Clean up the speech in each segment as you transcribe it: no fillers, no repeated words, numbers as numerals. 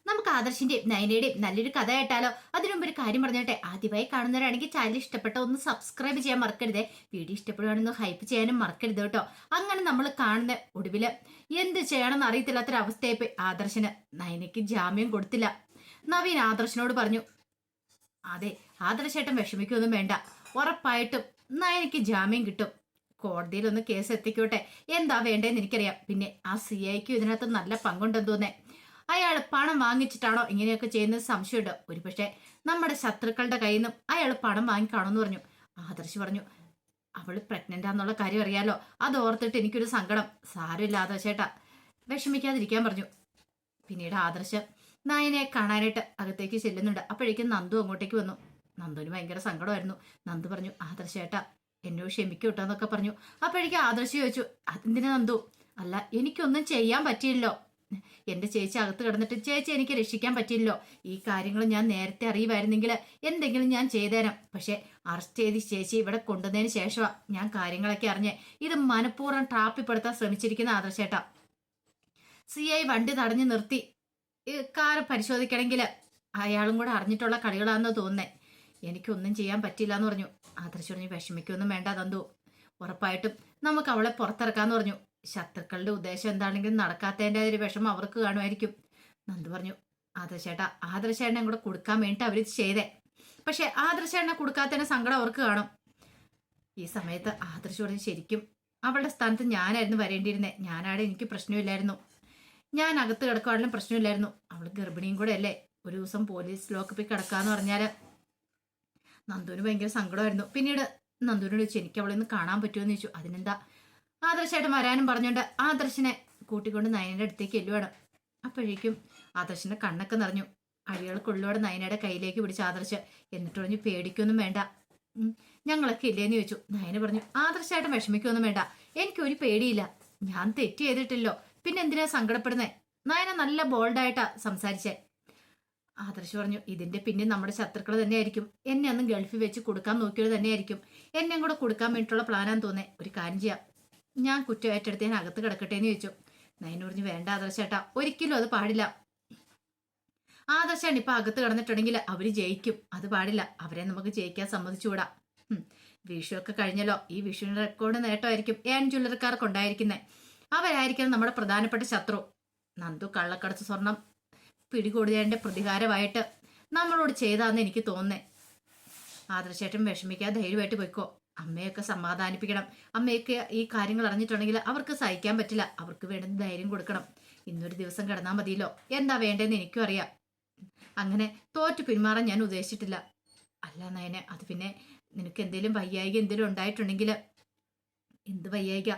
നമുക്ക് ആദർശിന്റെയും നയനയുടെയും നല്ലൊരു കഥ കേട്ടാലോ? അതിനു മുമ്പ് ഒരു കാര്യം പറഞ്ഞോട്ടെ. ആദ്യമായി കാണുന്നവരാണെങ്കിൽ ചാനൽ ഇഷ്ടപ്പെട്ട ഒന്ന് സബ്സ്ക്രൈബ് ചെയ്യാൻ മറക്കരുതേ. വീഡിയോ ഇഷ്ടപ്പെടുകയാണെന്ന് ഹൈപ്പ് ചെയ്യാനും മറക്കരുത് കേട്ടോ. അങ്ങനെ നമ്മൾ കാണുന്ന ഒടുവില് എന്ത് ചെയ്യണമെന്ന് അറിയത്തില്ലാത്തൊരവസ്ഥയായിപ്പോയി ആദർശന്. നയനയ്ക്ക് ജാമ്യം കൊടുത്തില്ല. നവീൻ ആദർശനോട് പറഞ്ഞു, അതെ, ആദർശേട്ടൻ വിഷമിക്കൊന്നും വേണ്ട, ഉറപ്പായിട്ടും നയനയ്ക്ക് ജാമ്യം കിട്ടും. കോടതിയിലൊന്ന് കേസ് എത്തിക്കോട്ടെ, എന്താ വേണ്ടതെന്ന് എനിക്കറിയാം. പിന്നെ ആ സി ഐക്കും ഇതിനകത്ത് നല്ല പങ്കുണ്ടെന്ന് തോന്നേ. അയാൾ പണം വാങ്ങിച്ചിട്ടാണോ ഇങ്ങനെയൊക്കെ ചെയ്യുന്നത് സംശയമുണ്ട്. ഒരുപക്ഷെ നമ്മുടെ ശത്രുക്കളുടെ കയ്യിൽ നിന്നും അയാൾ പണം വാങ്ങിക്കാണോന്ന് പറഞ്ഞു. ആദർശ് പറഞ്ഞു, അവള് പ്രഗ്നന്റ് ആണെന്നുള്ള കാര്യം അറിയാലോ, അത് ഓർത്തിട്ട് എനിക്കൊരു സങ്കടം. സാരമില്ല ആദർശേട്ടാ, വിഷമിക്കാതിരിക്കാൻ പറഞ്ഞു. പിന്നീട് ആദർശ് നയനെ കാണാനായിട്ട് അകത്തേക്ക് ചെല്ലുന്നുണ്ട്. അപ്പോഴേക്കും നന്ദു അങ്ങോട്ടേക്ക് വന്നു. നന്ദുവിന് ഭയങ്കര സങ്കടമായിരുന്നു. നന്ദു പറഞ്ഞു, ആദർശേട്ടാ എന്നോട് ക്ഷമിക്കൂട്ടോ എന്നൊക്കെ പറഞ്ഞു. അപ്പോഴേക്കും ആദർശ് ചോദിച്ചു, അതെന്തിനാ നന്ദു? അല്ല, എനിക്കൊന്നും ചെയ്യാൻ പറ്റിയില്ലോ. എന്റെ ചേച്ചി അകത്ത് കിടന്നിട്ട് ചേച്ചി എനിക്ക് രക്ഷിക്കാൻ പറ്റില്ലല്ലോ. ഈ കാര്യങ്ങൾ ഞാൻ നേരത്തെ അറിയുമായിരുന്നെങ്കിൽ എന്തെങ്കിലും ഞാൻ ചെയ്തേരാം. പക്ഷെ അറസ്റ്റ് ചെയ്ത് ചേച്ചി ഇവിടെ കൊണ്ടുവന്നതിന് ശേഷമാ ഞാൻ കാര്യങ്ങളൊക്കെ അറിഞ്ഞേ. ഇത് മനഃപൂർവ്വം ട്രാപ്പിപ്പെടുത്താൻ ശ്രമിച്ചിരിക്കുന്ന ആദർശേട്ടാ. സി ഐ വണ്ടി തടഞ്ഞു നിർത്തി കാർ പരിശോധിക്കണമെങ്കിൽ അയാളും കൂടെ അറിഞ്ഞിട്ടുള്ള കളികളാണെന്ന് തോന്നുന്നേ. എനിക്കൊന്നും ചെയ്യാൻ പറ്റില്ല എന്ന് പറഞ്ഞു. ആദർശ് പറഞ്ഞു, വിഷമിക്കൊന്നും വേണ്ട നന്ദു, ഉറപ്പായിട്ടും നമുക്ക് അവളെ പുറത്തിറക്കാന്ന് പറഞ്ഞു. ശത്രുക്കളുടെ ഉദ്ദേശം എന്താണെങ്കിലും നടക്കാത്തതിൻ്റെ ഒരു വിഷമം അവർക്ക് കാണുമായിരിക്കും. നന്ദു പറഞ്ഞു, ആദർശേട്ടാ, ആദർശേട്ടനെ കൂടെ കൊടുക്കാൻ വേണ്ടിയിട്ട് അവർ ചെയ്തേ. പക്ഷെ ആദർശേട്ടനെ കൊടുക്കാത്തതിന്റെ സങ്കടം അവർക്ക് കാണും. ഈ സമയത്ത് ആദർശ് പറഞ്ഞു, ശരിക്കും അവളുടെ സ്ഥാനത്ത് ഞാനായിരുന്നു വരേണ്ടിയിരുന്നേ. ഞാനാടെ എനിക്ക് പ്രശ്നമില്ലായിരുന്നു. ഞാൻ അകത്ത് കിടക്കുവാണെങ്കിലും പ്രശ്നമില്ലായിരുന്നു. അവൾ ഗർഭിണിയും കൂടെ അല്ലേ. ഒരു ദിവസം പോലീസ് ലോക്കപ്പിൽ കിടക്കാന്ന് പറഞ്ഞാല് നന്ദുവിന് ഭയങ്കര സങ്കടമായിരുന്നു. പിന്നീട് നന്ദുവിനോട് ചോദിച്ചു, എനിക്ക് അവളെ ഒന്ന് കാണാൻ പറ്റുമെന്ന് ചോദിച്ചു. അതിനെന്താ, ആദർശമായിട്ട് വരാനും പറഞ്ഞുകൊണ്ട് ആദർശനെ കൂട്ടിക്കൊണ്ട് നയനയുടെ അടുത്തേക്ക് എല്ലുവാണ്. അപ്പോഴേക്കും ആദർശന്റെ കണ്ണൊക്കെ നിറഞ്ഞു. അഴികൾ കൊള്ളോടെ നയനയുടെ കയ്യിലേക്ക് പിടിച്ച ആദർശ് എന്നിട്ട് പറഞ്ഞു, പേടിക്കൊന്നും വേണ്ട, ഞങ്ങളൊക്കെ ഇല്ലേന്ന് ചോദിച്ചു. നയന പറഞ്ഞു, ആദർശമായിട്ട് വിഷമിക്കൊന്നും വേണ്ട, എനിക്കൊരു പേടിയില്ല, ഞാൻ തെറ്റ് ചെയ്തിട്ടില്ലോ, പിന്നെ എന്തിനാ സങ്കടപ്പെടുന്നേ. നയന നല്ല ബോൾഡായിട്ടാ സംസാരിച്ചേ. ആദർശ് പറഞ്ഞു, ഇതിന്റെ പിന്നെ നമ്മുടെ ശത്രുക്കൾ തന്നെയായിരിക്കും. എന്നെ അന്ന് ഗൾഫിൽ വെച്ച് കൊടുക്കാൻ നോക്കിയത് തന്നെയായിരിക്കും. എന്നെ കൂടെ കൊടുക്കാൻ വേണ്ടിയിട്ടുള്ള പ്ലാനാന്ന് തോന്നേ. ഒരു കാര്യം ചെയ്യാം, ഞാൻ കുറ്റം ഏറ്റെടുത്ത് ഞാൻ അകത്ത് കിടക്കട്ടെ എന്ന് ചോദിച്ചു. നയന പറഞ്ഞു, വേണ്ട ആദർശേട്ടാ, ഒരിക്കലും അത് പാടില്ല. ആദർശാണ് ഇപ്പൊ അകത്ത് കിടന്നിട്ടുണ്ടെങ്കിൽ അവര് ജയിക്കും, അത് പാടില്ല. അവരെ നമുക്ക് ജയിക്കാൻ സമ്മതിച്ചുകൂടാ. വിഷു ഒക്കെ കഴിഞ്ഞല്ലോ, ഈ വിഷുവിന്റെ റെക്കോർഡ് നേട്ടമായിരിക്കും ജ്വല്ലറിക്കാർക്ക് ഉണ്ടായിരിക്കുന്നത്. അവരായിരിക്കണം നമ്മുടെ പ്രധാനപ്പെട്ട ശത്രു. നന്ദു കള്ളക്കടത്ത് സ്വർണം പിടികൂടിയതിന്റെ പ്രതികാരമായിട്ട് നമ്മളോട് ചെയ്താന്ന് എനിക്ക് തോന്നുന്നേ. ആദർശേട്ടൻ വിഷമിക്കാതെ ധൈര്യമായിട്ട് പോയിക്കോ. അമ്മയൊക്കെ സമാധാനിപ്പിക്കണം. അമ്മയൊക്കെ ഈ കാര്യങ്ങൾ അറിഞ്ഞിട്ടുണ്ടെങ്കിൽ അവർക്ക് സഹിക്കാൻ പറ്റില്ല. അവർക്ക് വേണ്ടുന്ന ധൈര്യം കൊടുക്കണം. ഇന്നൊരു ദിവസം കിടന്നാൽ മതിയല്ലോ. എന്താ വേണ്ടതെന്ന് എനിക്കും അറിയാം. അങ്ങനെ തോറ്റു പിന്മാറാൻ ഞാൻ ഉദ്ദേശിച്ചിട്ടില്ല. അല്ല നയനെ, അത് പിന്നെ നിനക്ക് എന്തേലും വയ്യായിക എന്തേലും ഉണ്ടായിട്ടുണ്ടെങ്കിൽ. എന്ത് വയ്യായിക?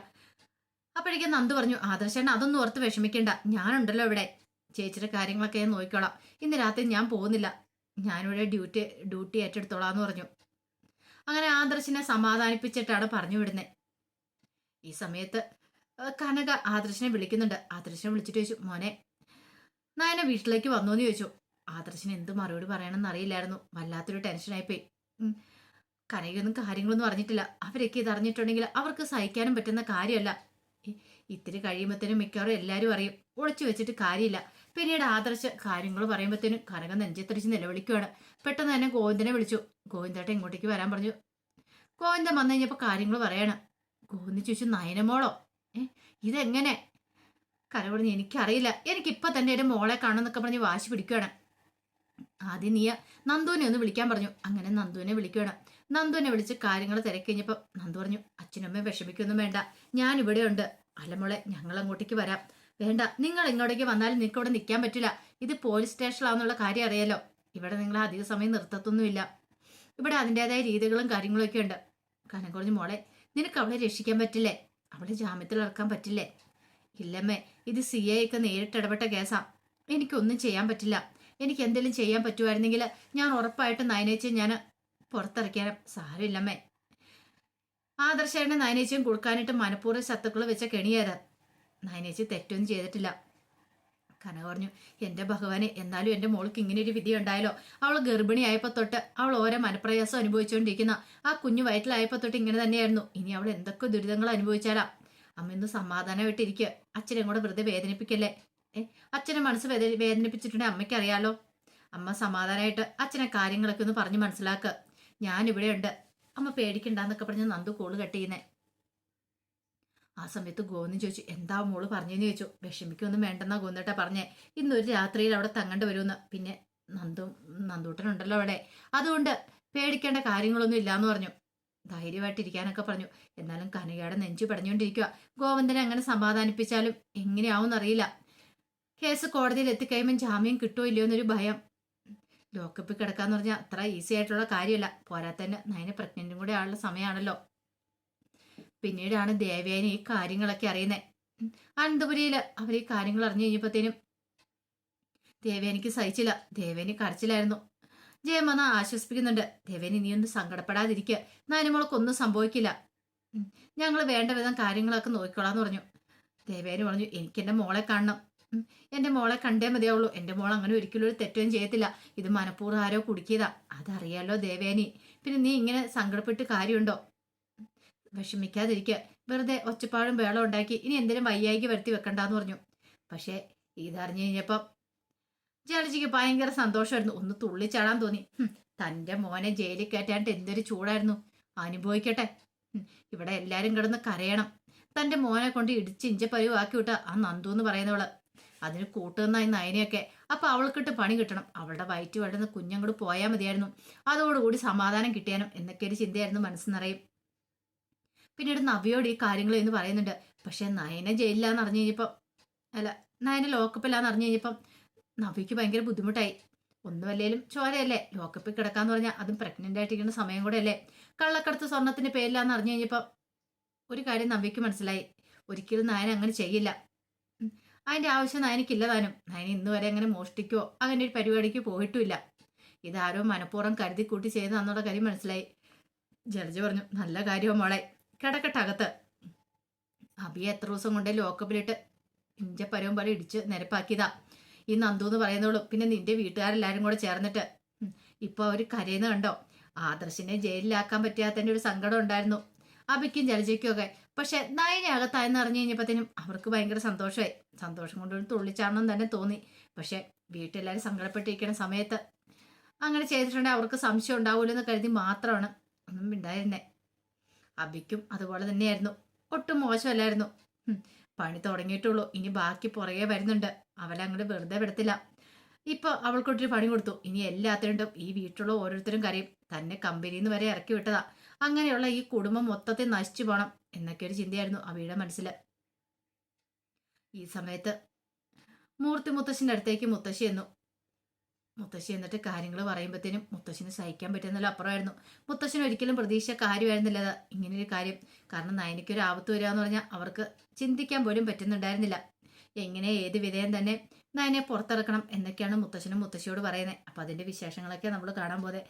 അപ്പോഴേക്കും നന്ദു പറഞ്ഞു, ആദർശേട്ടൻ അതൊന്നും ഓർത്ത് വിഷമിക്കണ്ട, ഞാനുണ്ടല്ലോ ഇവിടെ. ചേച്ചിയുടെ കാര്യങ്ങളൊക്കെ ഞാൻ നോക്കിക്കോളാം. ഇന്ന് രാത്രി ഞാൻ പോകുന്നില്ല, ഞാനിവിടെ ഡ്യൂട്ടി ഏറ്റെടുത്തോളാന്ന് പറഞ്ഞു. അങ്ങനെ ആദർശിനെ സമാധാനിപ്പിച്ചിട്ടാണ് പറഞ്ഞു വിടുന്നത്. ഈ സമയത്ത് കനക ആദർശിനെ വിളിക്കുന്നുണ്ട്. ആദർശിനെ വിളിച്ചിട്ട് ചോദിച്ചു, മോനെ നയന വീട്ടിലേക്ക് വന്നോന്ന് ചോദിച്ചു. ആദർശിന് എന്ത് മറുപടി പറയണമെന്ന് അറിയില്ലായിരുന്നു. വല്ലാത്തൊരു ടെൻഷനായിപ്പോയി. കനകയൊന്നും കാര്യങ്ങളൊന്നും അറിഞ്ഞിട്ടില്ല. അവരൊക്കെ ഇത് അറിഞ്ഞിട്ടുണ്ടെങ്കിൽ അവർക്ക് സഹിക്കാനും പറ്റുന്ന കാര്യമല്ല. ഇത്തിരി കഴിയുമ്പോഴത്തേനും മിക്കവാറും എല്ലാവരും അറിയും. ഒളിച്ചു വെച്ചിട്ട് കാര്യമില്ല. പിന്നീട് ആദർശ് കാര്യങ്ങൾ പറയുമ്പോഴത്തേനും കനക നെഞ്ചത്തടിച്ച് നിലവിളിക്കുകയാണ്. പെട്ടെന്ന് തന്നെ ഗോവിന്ദനെ വിളിച്ചു. ഗോവിന്ദേട്ടൻ ഇങ്ങോട്ടേക്ക് വരാൻ പറഞ്ഞു. ഗോവിന്ദൻ വന്നു കഴിഞ്ഞപ്പോൾ കാര്യങ്ങൾ പറയാണ്. ഗോവിന്ദൻ ചോദിച്ചു, നയനമോളോ? ഇതെങ്ങനെ? കര പറഞ്ഞു, എനിക്കറിയില്ല, എനിക്കിപ്പോൾ തന്നെ എൻ്റെ മോളെ കാണുമെന്നൊക്കെ പറഞ്ഞ് വാശി പിടിക്കുകയാണ്. ആദ്യം നീ നന്ദുവിനെ ഒന്ന് വിളിക്കാൻ പറഞ്ഞു. അങ്ങനെ നന്ദുവിനെ വിളിക്കുകയാണ്. നന്ദുവിനെ വിളിച്ച് കാര്യങ്ങൾ തിരക്കഴിഞ്ഞപ്പോൾ നന്ദു പറഞ്ഞു, അച്ഛനമ്മയും വിഷമിക്കൊന്നും വേണ്ട, ഞാൻ ഇവിടെ ഉണ്ട്. അല്ല മോളെ, ഞങ്ങൾ അങ്ങോട്ടേക്ക് വരാം. വേണ്ട, നിങ്ങൾ ഇങ്ങോട്ടേക്ക് വന്നാലും നിങ്ങൾക്ക് ഇവിടെ നിൽക്കാൻ പറ്റില്ല. ഇത് പോലീസ് സ്റ്റേഷനിലാണെന്നുള്ള കാര്യം അറിയാലോ. ഇവിടെ നിങ്ങൾ അധിക സമയം നിർത്തത്തൊന്നുമില്ല. ഇവിടെ അതിൻ്റെതായ രീതികളും കാര്യങ്ങളും ഒക്കെ ഉണ്ട്. കനം കുറഞ്ഞു, മോളെ നിനക്ക് അവളെ രക്ഷിക്കാൻ പറ്റില്ലേ? അവളെ ജാമ്യത്തിൽ ഇറക്കാൻ പറ്റില്ലേ? ഇല്ലമ്മേ, ഇത് സി ഐ ഒക്കെ നേരിട്ട് ഇടപെട്ട കേസാ. എനിക്കൊന്നും ചെയ്യാൻ പറ്റില്ല. എനിക്ക് എന്തെങ്കിലും ചെയ്യാൻ പറ്റുമായിരുന്നെങ്കിൽ ഞാൻ ഉറപ്പായിട്ട് നയനേച്ചയും ഞാൻ പുറത്തിറക്കിയാലും. സാരമില്ലമ്മേ. ആദർശേട്ടനെ നയനേച്ചയും കൊടുക്കാനായിട്ട് മനഃപൂർവ്വം ശത്രുക്കൾ വെച്ച കെണിയേത്. നയനേച്ചി തെറ്റൊന്നും ചെയ്തിട്ടില്ല. കനക പറഞ്ഞു, എൻ്റെ ഭഗവാനെ, എന്നാലും എൻ്റെ മോൾക്ക് ഇങ്ങനെ ഒരു വിധി ഉണ്ടായാലോ. അവൾ ഗർഭിണിയായപ്പോൾ തൊട്ട് അവൾ ഓരോ മനപ്രയാസം അനുഭവിച്ചുകൊണ്ടിരിക്കുന്ന ആ കുഞ്ഞു വയറ്റിലായപ്പോൾ തൊട്ട് ഇങ്ങനെ തന്നെയായിരുന്നു. ഇനി അവൾ എന്തൊക്കെ ദുരിതങ്ങൾ അനുഭവിച്ചാലാ. അമ്മ ഇന്ന് സമാധാനമായിട്ടിരിക്കുക. അച്ഛനെ കൂടെ വെറുതെ വേദനിപ്പിക്കല്ലേ. അച്ഛനെ മനസ്സ് വേദനിപ്പിച്ചിട്ടുണ്ടെങ്കിൽ അമ്മയ്ക്ക് അറിയാലോ. അമ്മ സമാധാനമായിട്ട് അച്ഛനെ കാര്യങ്ങളൊക്കെ ഒന്ന് പറഞ്ഞ് മനസ്സിലാക്കുക. ഞാനിവിടെ ഉണ്ട്, അമ്മ പേടിക്കണ്ടെന്നൊക്കെ പറഞ്ഞ് നന്ദു കോള് കട്ട് ചെയ്യുന്നേ. ആ സമയത്ത് ഗോവിന്ദൻ ചോദിച്ചു, എന്താ മോള് പറഞ്ഞെന്ന് ചോദിച്ചു. വിഷമിക്കൊന്നും വേണ്ടെന്നാ ഗോവിന്ദേട്ടാ പറഞ്ഞേ, ഇന്നൊരു രാത്രിയിൽ അവിടെ തങ്ങേണ്ടി വരുമെന്ന്. പിന്നെ നന്ദൂട്ടനുണ്ടല്ലോ അവിടെ, അതുകൊണ്ട് പേടിക്കേണ്ട കാര്യങ്ങളൊന്നും ഇല്ലാന്ന് പറഞ്ഞു. ധൈര്യമായിട്ടിരിക്കാനൊക്കെ പറഞ്ഞു. എന്നാലും കനകയുടെ നെഞ്ചു പടഞ്ഞുകൊണ്ടിരിക്കുക. ഗോവിന്ദനെ അങ്ങനെ സമാധാനിപ്പിച്ചാലും എങ്ങനെയാവും അറിയില്ല. കേസ് കോടതിയിൽ എത്തിക്കഴിയുമ്പോൾ ജാമ്യം കിട്ടുമോ ഇല്ലയോ എന്നൊരു ഭയം. ലോക്കപ്പിൽ കിടക്കാന്ന് പറഞ്ഞാൽ അത്ര ഈസി ആയിട്ടുള്ള കാര്യമല്ല. പോരാത്തന്നെ നയനെ പ്രഗ്നന്റും കൂടെ ആളുടെ സമയമാണല്ലോ. പിന്നീടാണ് ദേവേനെ ഈ കാര്യങ്ങളൊക്കെ അറിയുന്നത്. അനന്തപുരിയിൽ അവർ ഈ കാര്യങ്ങൾ അറിഞ്ഞു കഴിഞ്ഞപ്പോഴത്തേനും ദേവേനിക്ക് സഹിച്ചില്ല. ദേവേനി കരച്ചിലായിരുന്നു. ജയമന ആശ്വസിപ്പിക്കുന്നുണ്ട്. ദേവേനി നീ ഒന്ന് സങ്കടപ്പെടാതിരിക്കുക, നയനമോൾക്കൊന്നും സംഭവിക്കില്ല, ഞങ്ങൾ വേണ്ട വിധം കാര്യങ്ങളൊക്കെ നോക്കിക്കോളാന്ന് പറഞ്ഞു. ദേവേനി പറഞ്ഞു, എനിക്ക് എൻ്റെ മോളെ കാണണം, എൻ്റെ മോളെ കണ്ടേ മതിയാവുള്ളൂ. എൻ്റെ മോൾ അങ്ങനെ ഒരിക്കലും ഒരു തെറ്റും ചെയ്യത്തില്ല. ഇത് മനഃപൂർവ്വം ആരോ കുടുക്കിയതാ, അതറിയാലോ ദേവേനി. പിന്നെ നീ ഇങ്ങനെ സങ്കടപ്പെട്ട് കാര്യമുണ്ടോ? വിഷമിക്കാതിരിക്കുക, വെറുതെ ഒച്ചപ്പാടും ബേളം ഉണ്ടാക്കി ഇനി എന്തിനും വയ്യായിക്ക് വരുത്തി വെക്കണ്ടെന്ന് പറഞ്ഞു. പക്ഷേ ഇതറിഞ്ഞു കഴിഞ്ഞപ്പം ജലജിക്ക് ഭയങ്കര സന്തോഷമായിരുന്നു. ഒന്ന് തുള്ളിച്ചാടാൻ തോന്നി. തൻ്റെ മോനെ ജയിലിൽ കയറ്റാണ്ട് എന്തൊരു ചൂടായിരുന്നു. അനുഭവിക്കട്ടെ. ഇവിടെ എല്ലാരും കിടന്ന് കരയണം. തൻ്റെ മോനെ കൊണ്ട് ഇടിച്ച് ഇഞ്ചപ്പരിവാക്കി വിട്ട ആ നന്ദു എന്ന് പറയുന്നവള് അതിന് കൂട്ടുന്നായി നയനെയൊക്കെ. അപ്പൊ അവൾക്കിട്ട് പണി കിട്ടണം. അവളുടെ വയറ്റ് വളർന്ന് കുഞ്ഞങ്ങോട് പോയാൽ മതിയായിരുന്നു. അതോടുകൂടി സമാധാനം കിട്ടിയാനും എന്നൊക്കെ ഒരു ചിന്തയായിരുന്നു മനസ്സ് നിറയും. പിന്നീട് നവ്യോട് ഈ കാര്യങ്ങൾ എന്ന് പറയുന്നുണ്ട്. പക്ഷെ നയനെ ജയിലിലാന്ന് അറിഞ്ഞു കഴിഞ്ഞപ്പം, അല്ല നയനെ ലോക്കപ്പിലാന്ന് അറിഞ്ഞു കഴിഞ്ഞപ്പം നവ്യക്ക് ഭയങ്കര ബുദ്ധിമുട്ടായി. ഒന്നുമല്ലേലും ചോരയല്ലേ, ലോക്കപ്പിൽ കിടക്കാന്ന് പറഞ്ഞാൽ അതും പ്രഗ്നന്റ് ആയിട്ടിരിക്കുന്ന സമയം കൂടെ അല്ലേ. കള്ളക്കടത്ത് സ്വർണത്തിന്റെ പേരിലാന്ന് അറിഞ്ഞു കഴിഞ്ഞപ്പം ഒരു കാര്യം നവ്യക്ക് മനസ്സിലായി. ഒരിക്കലും നയൻ അങ്ങനെ ചെയ്യില്ല. അതിന്റെ ആവശ്യം നയനിക്കില്ല താനും. നയൻ ഇന്ന് വരെ അങ്ങനെ മോഷ്ടിക്കോ അങ്ങനെ ഒരു പരിപാടിക്ക് പോയിട്ടുമില്ല. ഇതാരോ മനഃപൂർവ്വം കരുതി കൂട്ടി ചെയ്തെന്നുള്ള കാര്യം മനസ്സിലായി. ജലജ പറഞ്ഞു, നല്ല കാര്യമോ മോളെ, കിടക്കട്ടകത്ത്. അബിയെ എത്ര ദിവസം കൊണ്ടേ ലോക്കപ്പിലിട്ട് ഇഞ്ചപ്പരവും പോലെ ഇടിച്ച് നിരപ്പാക്കിയതാ ഈ നന്ദു എന്ന് പറയുന്നോളൂ. പിന്നെ നിന്റെ വീട്ടുകാരെല്ലാരും കൂടെ ചേർന്നിട്ട് ഇപ്പൊ അവര് കരയുന്ന കണ്ടോ. ആദർശിനെ ജയിലിലാക്കാൻ പറ്റാത്തതിന്റെ ഒരു സങ്കടം ഉണ്ടായിരുന്നു അബിക്കും ജലജയ്ക്കും ഒക്കെ. പക്ഷെ നയനെ അകത്തായെന്ന് അറിഞ്ഞു കഴിഞ്ഞപ്പോഴത്തേനും അവർക്ക് ഭയങ്കര സന്തോഷമായി. സന്തോഷം കൊണ്ട് ഒരു തുള്ളിച്ചാടണം തന്നെ തോന്നി. പക്ഷെ വീട്ടിലെല്ലാവരും സങ്കടപ്പെട്ടിരിക്കുന്ന സമയത്ത് അങ്ങനെ ചെയ്തിട്ടുണ്ടെങ്കിൽ അവർക്ക് സംശയം ഉണ്ടാവൂലെന്ന് കരുതി മാത്രമാണ് ഒന്നും ഉണ്ടായിരുന്നേ. അബിക്കും അതുപോലെ തന്നെയായിരുന്നു. ഒട്ടും മോശമല്ലായിരുന്നു. പണി തുടങ്ങിയിട്ടുള്ളൂ, ഇനി ബാക്കി പുറകെ വരുന്നുണ്ട്. അവളങ്ങോട്ട് വെറുതെ വിടത്തില്ല. ഇപ്പൊ അവൾക്കൊട്ടൊരു പണി കൊടുത്തു. ഇനി എല്ലാത്തിനും ഈ വീട്ടിലുള്ള ഓരോരുത്തരും കരയും. തന്നെ കമ്പനിയിൽ നിന്ന് വരെ ഇറക്കി വിട്ടതാ. അങ്ങനെയുള്ള ഈ കുടുംബം മൊത്തത്തിൽ നശിച്ചു പോണം എന്നൊക്കെ ഒരു ചിന്തയായിരുന്നു അവയുടെ മനസ്സിൽ. ഈ സമയത്ത് മൂർത്തി മുത്തശ്ശിന്റെ അടുത്തേക്ക് മുത്തശ്ശി എന്നിട്ട് കാര്യങ്ങൾ പറയുമ്പോഴത്തേനും മുത്തശ്ശിന് സഹിക്കാൻ പറ്റുന്നല്ലോ അപ്പുറമായിരുന്നു. മുത്തശ്ശിന് ഒരിക്കലും പ്രതീക്ഷ കാര്യമായിരുന്നില്ല അത് ഇങ്ങനൊരു കാര്യം. കാരണം നയനിക്കൊരു ആപത്ത് വരിക എന്ന് പറഞ്ഞാൽ അവർക്ക് ചിന്തിക്കാൻ പോലും പറ്റുന്നുണ്ടായിരുന്നില്ല. എങ്ങനെ ഏത് വിധേയം തന്നെ നയനെ പുറത്തിറക്കണം എന്നൊക്കെയാണ് മുത്തശ്ശനും മുത്തശ്ശിയോട് പറയുന്നത്. അപ്പം അതിൻ്റെ വിശേഷങ്ങളൊക്കെ നമ്മൾ കാണാൻ പോലെ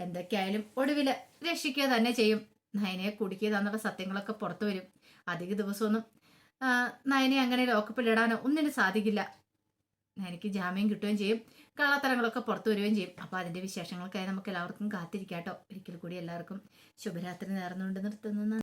എന്തൊക്കെയായാലും ഒടുവിൽ രക്ഷിക്കുക തന്നെ ചെയ്യും. നയനെ കുടുക്കിയതാന്നുള്ള സത്യങ്ങളൊക്കെ പുറത്തു വരും. അധിക ദിവസമൊന്നും നയനെ അങ്ങനെ ലോക്കപ്പിലിടാനോ ഒന്നിനും സാധിക്കില്ല. എനിക്ക് ജാമ്യം കിട്ടുകയും ചെയ്യും, കള്ളത്തരങ്ങളൊക്കെ പുറത്തു വരികയും ചെയ്യും. അപ്പോൾ അതിൻ്റെ വിശേഷങ്ങൾക്കായി നമുക്ക് എല്ലാവർക്കും കാത്തിരിക്കാട്ടോ. ഒരിക്കൽ കൂടി എല്ലാവർക്കും ശുഭരാത്രി നേർന്നുകൊണ്ട് നിർത്തുന്നു.